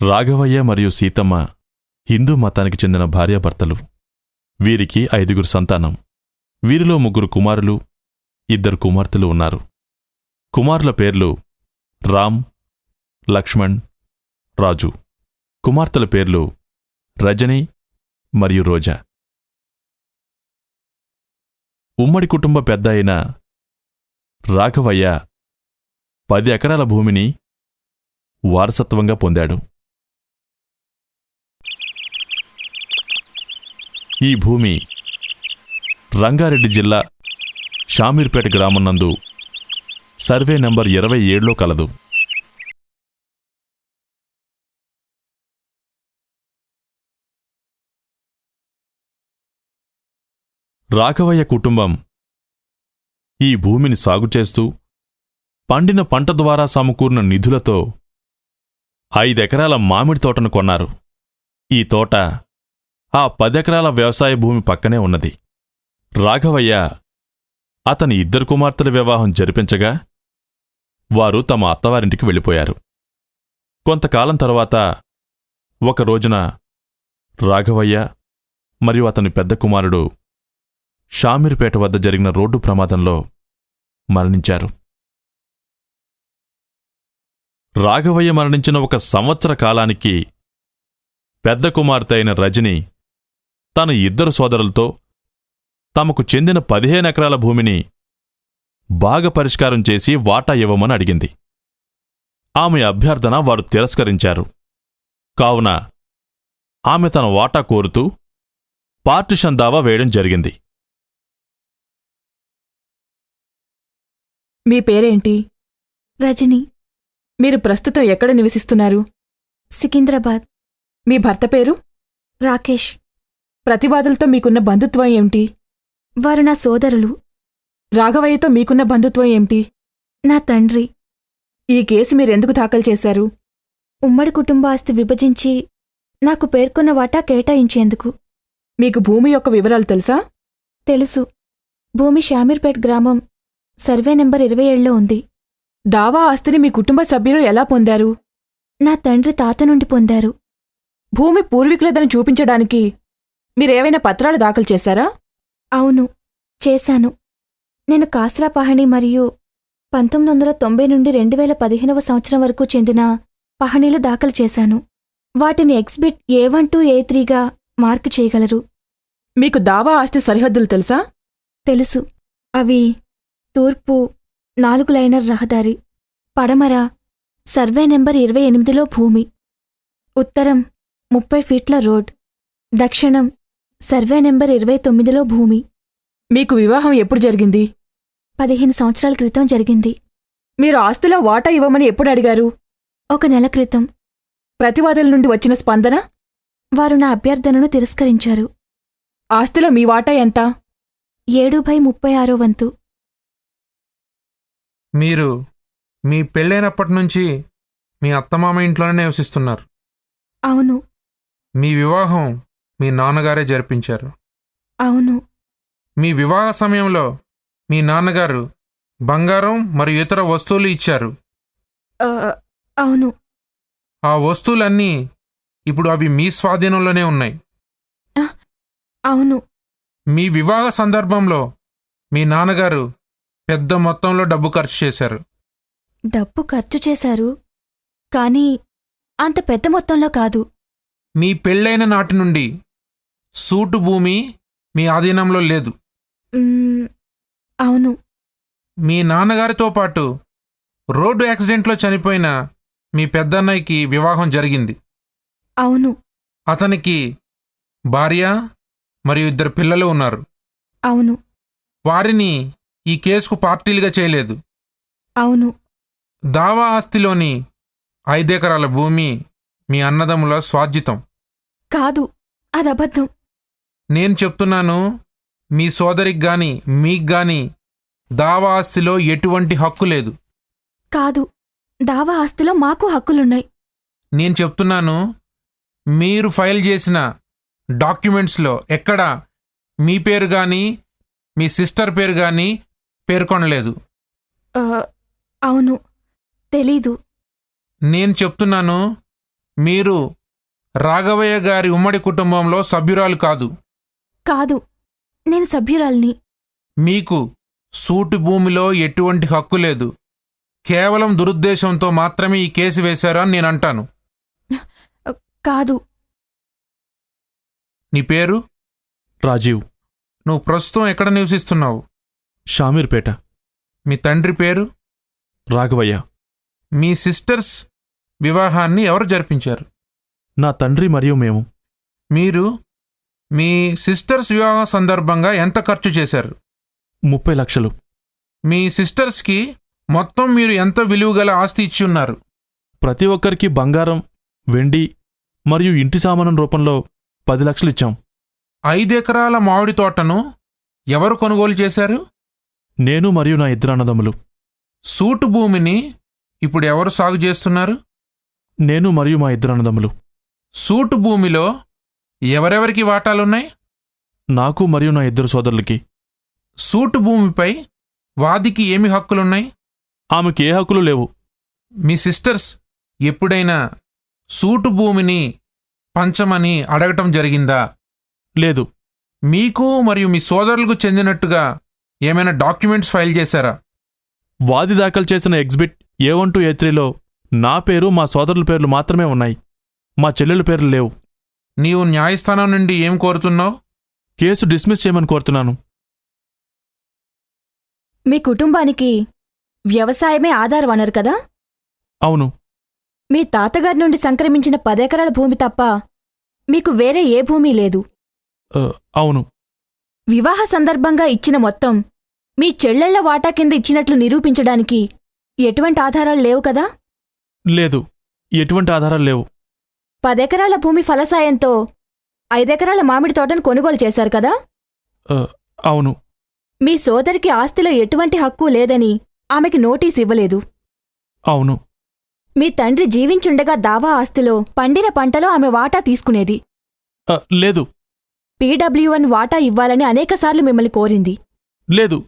రాఘవయ్య మరియు సీతమ్మ హిందూ మతానికి చెందిన భార్యాభర్తలు. వీరికి 5 సంతానం. వీరిలో 3 కుమారులు, 2 కుమార్తెలు ఉన్నారు. కుమారుల పేర్లు రామ్, లక్ష్మణ్, రాజు. కుమార్తెల పేర్లు రజని మరియు రోజా. ఉమ్మడి కుటుంబ పెద్ద అయిన రాఘవయ్య 10 ఎకరాల భూమిని వారసత్వంగా పొందాడు. ఈ భూమి రంగారెడ్డి జిల్లా షామీర్పేట గ్రామం నందు సర్వే నంబర్ 27లో కలదు. రాఘవయ్య కుటుంబం ఈ భూమిని సాగుచేస్తూ పండిన పంట ద్వారా సమకూర్చిన నిధులతో 5 ఎకరాల మామిడి తోటను కొన్నారు. ఈ తోట ఆ 10 ఎకరాల వ్యవసాయ భూమి పక్కనే ఉన్నది. రాఘవయ్య అతని 2 కుమార్తెల వివాహం జరిపించగా వారు తమ అత్తవారింటికి వెళ్ళిపోయారు. కొంతకాలం తరువాత ఒక రోజున రాఘవయ్య మరియు అతని పెద్ద కుమారుడు షామీర్పేట వద్ద జరిగిన రోడ్డు ప్రమాదంలో మరణించారు. రాఘవయ్య మరణించిన 1 సంవత్సర కాలానికి పెద్ద కుమార్తె అయిన రజని తన 2 సోదరులతో తమకు చెందిన 15 ఎకరాల భూమిని బాగా పరిష్కారం చేసి వాటా ఇవ్వమని అడిగింది. ఆమె అభ్యర్థన వారు తిరస్కరించారు. కావున ఆమె తన వాటా కోరుతూ పార్టిషన్ దావా వేయడం జరిగింది. మీ పేరేంటి? రజని. మీరు ప్రస్తుతం ఎక్కడ నివసిస్తున్నారు? సికింద్రాబాద్. మీ భర్త పేరు? రాకేష్. ప్రతివాదులతో మీకున్న బంధుత్వం ఏమిటి? వారు నా సోదరులు. రాఘవయ్యతో మీకున్న బంధుత్వం ఏమిటి? నా తండ్రి. ఈ కేసు మీరెందుకు దాఖలు చేశారు? ఉమ్మడి కుటుంబ ఆస్తి విభజించి నాకు పేర్కొన్న వాటా కేటాయించేందుకు. మీకు భూమి యొక్క వివరాలు తెలుసా? తెలుసు. భూమి షామీర్పేట్ గ్రామం సర్వే నెంబర్ 27లో ఉంది. దావా ఆస్తిని మీ కుటుంబ సభ్యులు ఎలా పొందారు? నా తండ్రి తాత నుండి పొందారు. భూమి పూర్వీకులదని చూపించడానికి మీరేవైనా పత్రాలు దాఖలు చేశారా? అవును, చేశాను. నేను కాస్రా పహణి మరియు 1990 నుండి 2015వ సంవత్సరం వరకు చెందిన పహణీలు దాఖలు చేశాను. వాటిని ఎగ్జిబిట్ A1 to A3గా మార్కు చేయగలరు. మీకు దావా ఆస్తి సరిహద్దులు తెలుసా? తెలుసు. అవి తూర్పు 4 లైనర్ రహదారి, పడమర సర్వే నెంబర్ 28లో భూమి, ఉత్తరం 30 ఫీట్ల రోడ్, దక్షిణం సర్వే నెంబర్ 29లో భూమి. మీకు వివాహం ఎప్పుడు జరిగింది? 15 సంవత్సరాల క్రితం జరిగింది. మీరు ఆస్తిలో వాటా ఇవ్వమని ఎప్పుడు అడిగారు? 1 నెల క్రితం. ప్రతివాదుల నుండి వచ్చిన స్పందన? వారు నా అభ్యర్థనను తిరస్కరించారు. ఆస్తిలో మీ వాటా ఎంత? 7/36 వంతు. మీరు మీ పెళ్ళైనప్పటినుంచి మీ అత్తమామ ఇంట్లోనే నివసిస్తున్నారు. అవును. మీ వివాహం మీ నాన్నగారే జరిపించారు. అవును. మీ వివాహ సమయంలో మీ నాన్నగారు బంగారం మరియు ఇతర వస్తువులు ఇచ్చారు. అవును. ఆ వస్తువులన్నీ ఇప్పుడు అవి మీ స్వాధీనంలోనే ఉన్నాయి. అవును. మీ వివాహ సందర్భంలో మీ నాన్నగారు పెద్ద మొత్తంలో డబ్బు ఖర్చు చేశారు. డబ్బు ఖర్చు చేశారు, కానీ అంత పెద్ద మొత్తంలో కాదు. మీ పెళ్ళైన నాటి నుండి సూటు భూమి మీ ఆధీనంలో లేదు. అవును. మీ నాన్నగారితో పాటు రోడ్డు యాక్సిడెంట్లో చనిపోయిన మీ పెద్దన్నయ్యకి వివాహం జరిగింది. అవును. అతనికి భార్య మరియు 2 పిల్లలు ఉన్నారు. అవును. వారిని ఈ కేసుకు పార్టీలుగా చేయలేదు. అవును. దావా ఆస్తిలోని 5 ఎకరాల భూమి మీ అన్నదమ్ముల స్వార్జితం. కాదు, అదబద్ధం. నేను చెప్తున్నాను, మీ సోదరికి గాని మీకు గాని దావా ఆస్తిలో ఎటువంటి హక్కు లేదు. కాదు, దావా ఆస్తిలో మాకు హక్కులున్నాయి. నేను చెప్తున్నాను, మీరు ఫైల్ చేసిన డాక్యుమెంట్స్లో ఎక్కడా మీ పేరు గాని మీ సిస్టర్ పేరు గాని పేర్కొనలేదు. అవును, తెలీదు. నేను చెప్తున్నాను, మీరు రాఘవయ్య గారి ఉమ్మడి కుటుంబంలో సభ్యురాలు కాదు. కాదు, నేను సభ్యురాల్ని. మీకు సూటి భూమిలో ఎటువంటి హక్కు లేదు. కేవలం దురుద్దేశంతో మాత్రమే ఈ కేసు వేశారు అని నేనంటాను. కాదు. నీ పేరు? రాజీవ్. నువ్వు ప్రస్తుతం ఎక్కడ నివసిస్తున్నావు? షామీర్పేట. మీ తండ్రి పేరు? రాఘవయ్య. మీ సిస్టర్స్ వివాహాన్ని ఎవరు జరిపించారు? నా తండ్రి మరియు మేము. మీరు మీ సిస్టర్స్ వివాహం సందర్భంగా ఎంత ఖర్చు చేశారు? 30 లక్షలు. మీ సిస్టర్స్కి మొత్తం మీరు ఎంత విలువగల ఆస్తి ఇచ్చి ఉన్నారు? ప్రతి ఒక్కరికి బంగారం, వెండి మరియు ఇంటి సామానం రూపంలో 10 లక్షలు ఇచ్చాం. 5 ఎకరాల మామిడి తోటను ఎవరు కొనుగోలు చేశారు? నేను మరియు నా ఇద్దరు అన్నదమ్ములు. సూటు భూమిని ఇప్పుడు ఎవరు సాగు చేస్తున్నారు? నేను మరియు మా ఇద్దరు అన్నదమ్ములు. సూటు భూమిలో ఎవరెవరికి వాటాలున్నాయి? నాకు మరియు నా ఇద్దరు సోదరులకి. సూటు భూమిపై వాదికి ఏమి హక్కులున్నాయి? ఆమెకి ఏ హక్కులు లేవు. మీ సిస్టర్స్ ఎప్పుడైనా సూటు భూమిని పంచమని అడగటం జరిగిందా? లేదు. మీకు మరియు మీ సోదరులకు చెందినట్టుగా ఏమైనా డాక్యుమెంట్స్ ఫైల్ చేశారా? వాది దాఖలు చేసిన ఎగ్జిబిట్ A1 to A3లో నా పేరు, మా సోదరుల పేర్లు మాత్రమే ఉన్నాయి. మా చెల్లెల పేర్లు లేవు. నీవు న్యాయస్థానం నుండి ఏం కోరుతున్నావు? కేసు డిస్మిస్ చేయమని కోరుతున్నాను. మీ కుటుంబానికి వ్యవసాయమే ఆధారం అన్నారు కదా? అవును. మీ తాతగారి నుండి సంక్రమించిన 10 ఎకరాల భూమి తప్ప మీకు వేరే ఏ భూమి లేదు. అవును. వివాహ సందర్భంగా ఇచ్చిన మొత్తం మీ చెల్లెళ్ల వాటా కింద ఇచ్చినట్లు నిరూపించడానికి ఎటువంటి ఆధారాలు లేవు కదా? లేదు, ఎటువంటి ఆధారాలు లేవు. 10 ఎకరాల భూమి ఫలసాయంతో 5 ఎకరాల మామిడి తోటను కొనుగోలు చేశారు కదా? అవును. మీ సోదరికి ఆస్తిలో ఎటువంటి హక్కు లేదని ఆమెకి నోటీస్ ఇవ్వలేదు. అవును. మీ తండ్రి జీవించుండగా దావా ఆస్తిలో పండిన పంటలో ఆమె వాటా తీసుకునేది. లేదు. PW1 వాటా ఇవ్వాలని అనేకసార్లు మిమ్మల్ని కోరింది. లేదు.